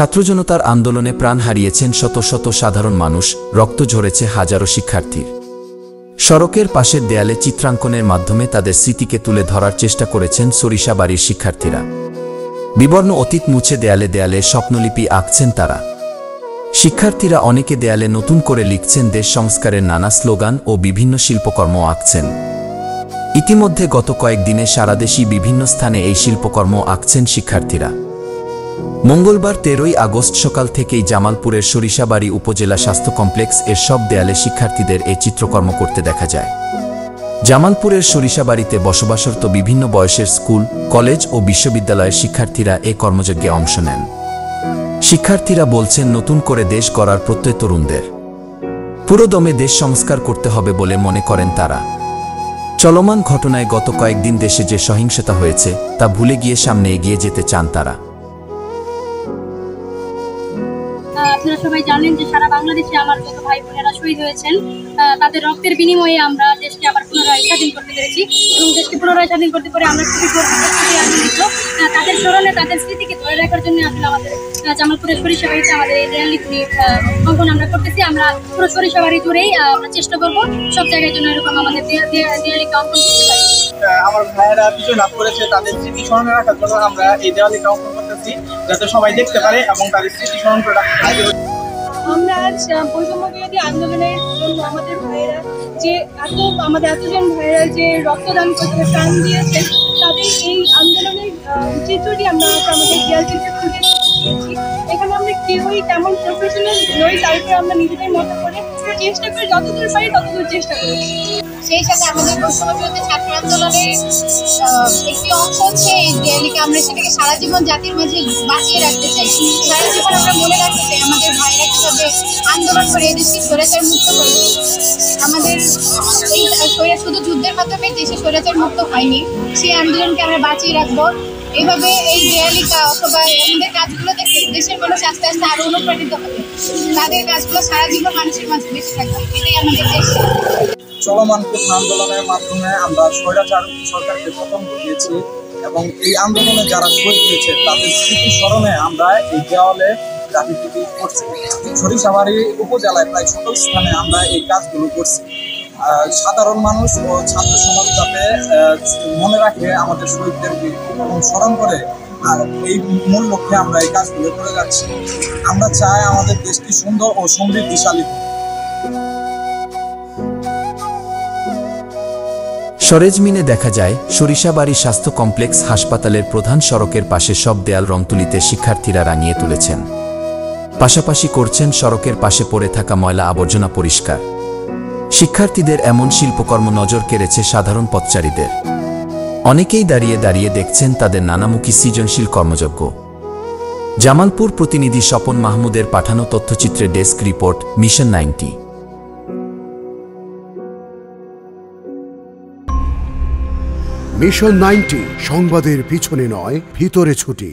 ছাত্রজনতার আন্দোলনে প্রাণ হারিয়েছেন শত শত সাধারণ মানুষ, রক্ত ঝরেছে হাজারো শিক্ষার্থীর। সড়কের পাশের দেয়ালে চিত্রাঙ্কনের মাধ্যমে তাদের স্মৃতিকে তুলে ধরার চেষ্টা করেছেন সরিষাবাড়ির শিক্ষার্থীরা। বিবর্ণ অতীত মুছে দেয়ালে দেয়ালে স্বপ্নলিপি আঁকছেন তারা। শিক্ষার্থীরা অনেকে দেয়ালে নতুন করে লিখছেন দেশ সংস্কারের নানা স্লোগান ও বিভিন্ন শিল্পকর্ম আঁকছেন। ইতিমধ্যে গত কয়েকদিনে সারাদেশী বিভিন্ন স্থানে এই শিল্পকর্ম আঁকছেন শিক্ষার্থীরা। মঙ্গলবার 13ই আগস্ট সকাল থেকেই জামালপুরের সরিষাবাড়ি উপজেলা স্বাস্থ্য কমপ্লেক্স এর সব দেয়ালে শিক্ষার্থীদের এই চিত্রকর্ম করতে দেখা যায়। জামালপুরের সরিষাবাড়িতে বসবাসরত বিভিন্ন বয়সের স্কুল, কলেজ ও বিশ্ববিদ্যালয়ের শিক্ষার্থীরা এ কর্মযজ্ঞে অংশ নেন। শিক্ষার্থীরা বলছেন নতুন করে দেশ গড়ার প্রত্যয় তরুণদের। পুরোদমে দেশ সংস্কার করতে হবে বলে মনে করেন তারা। চলমান ঘটনায় গত কয়েকদিন দেশে যে সহিংসতা হয়েছে তা ভুলে গিয়ে সামনে এগিয়ে যেতে চান তারা। আপনারা সবাই জানেন যে সারা বাংলাদেশে আমার যত ভাই বোনেরা শহীদ হয়েছেন, তাদের রক্তের বিনিময়ে আমরা দেশকে আবার পুনরায় স্বাধীন করতে পেরেছি এবং দেশকে পুনরায় স্বাধীন করতে পেরে আমরা খুবই আনন্দিত। তাদের স্মরণে তাদের স্মৃতিকে ধরে রাখার জন্য আসলে আমাদের জামালপুরের সরিষাবাড়িতে আমাদের এই দেয়াল অঙ্কন আমরা করতেছি। আমরা পুরো সরিষাবাড়ি জুড়েই আমরা চেষ্টা করবো সব জায়গায় জন্য এরকম আমাদের দেয়ালিকা অঙ্কন করতে পারি। আমার ভাইয়েরা বিজয় লাভ করেছে, তাদের স্মৃতি স্মরণে রাখার জন্য আমরা এই দেওয়ালিকা অঙ্কন করতেছি, যাতে সবাই দেখতে পারে এবং তাদের স্মৃতি স্মরণ করে রাখতে পারে। আমরা আজ বৈষম্য বিরোধী আন্দোলনের জন্য আমাদের এতজন ভাইয়েরা যে রক্তদান করতে প্রাণ দিয়েছেন, তাদের এই আন্দোলনের চিত্রটি আমরা আমাদের দেয়াল চিত্রে তুলে দিয়েছি। এখানে আমরা কেউই তেমন প্রফেশনাল নই, তারপরে আমরা নিজেদের মতো করে চেষ্টা করি, যতদূর পারি ততদূর চেষ্টা করি। সেই সাথে আমাদের বৈষম্য বিরোধী ছাত্র আন্দোলনের একটি অংশ হচ্ছে এই দেয়ালিকা। আমরা সেটাকে সারা জীবন জাতির মাঝে বাঁচিয়ে রাখতে চাই। সারা জীবন আমরা মনে রাখতে চাই আমাদের ভাইরা কিভাবে আন্দোলন করে এদেশকে স্বৈরাচার মুক্ত করেছে। আমাদের এই শুধু যুদ্ধের মাধ্যমে দেশে স্বৈরাচার মুক্ত হয়নি, সেই আন্দোলনকে আমরা বাঁচিয়ে রাখবো। এইভাবে এই দেয়ালিকা অথবা আমাদের কাজগুলো দেখে দেশের মানুষ আস্তে আস্তে আরো অনুপ্রাণিত হবে। তাদের কাজগুলো সারা জীবন মানুষের মাঝে বেঁচে থাকবে, এটাই আমাদের চেষ্টা। চলমান কোঠা আন্দোলনের মাধ্যমে আমরা স্বৈরাচার সরকারকে পতন ঘটিয়েছি এবং এই আন্দোলনে যারা শহীদ হয়েছে তাদের স্মৃতি স্মরণে আমরা এই দেওয়ালে গ্রাফিতি করছি। সরিষাবাড়ি উপজেলায় প্রায় সকল স্থানে আমরা এই কাজগুলো করছি। সাধারণ মানুষ ও ছাত্র সমাজ যাতে মনে রাখে আমাদের শহীদদেরকে এবং স্মরণ করে, আর এই মূল লক্ষ্যে আমরা এই কাজগুলো করে যাচ্ছি। আমরা চাই আমাদের দেশটি সুন্দর ও সমৃদ্ধিশালী। সরেজমিনে দেখা যায় সরিষাবাড়ি স্বাস্থ্য কমপ্লেক্স হাসপাতালের প্রধান সড়কের পাশে সব দেয়াল রং তুলিতে শিক্ষার্থীরা রাঙিয়ে তুলেছেন। পাশাপাশি করছেন সড়কের পাশে পড়ে থাকা ময়লা আবর্জনা পরিষ্কার। শিক্ষার্থীদের এমন শিল্পকর্ম নজর কেড়েছে সাধারণ পথচারীদের। অনেকেই দাঁড়িয়ে দাঁড়িয়ে দেখছেন তাদের নানামুখী সৃজনশীল কর্মযজ্ঞ। জামালপুর প্রতিনিধি স্বপন মাহমুদের পাঠানো তথ্যচিত্রে ডেস্ক রিপোর্ট, মিশন 90। মিশন 90 সংবাদের পিছনে নয়, ভিতরে ছুটি।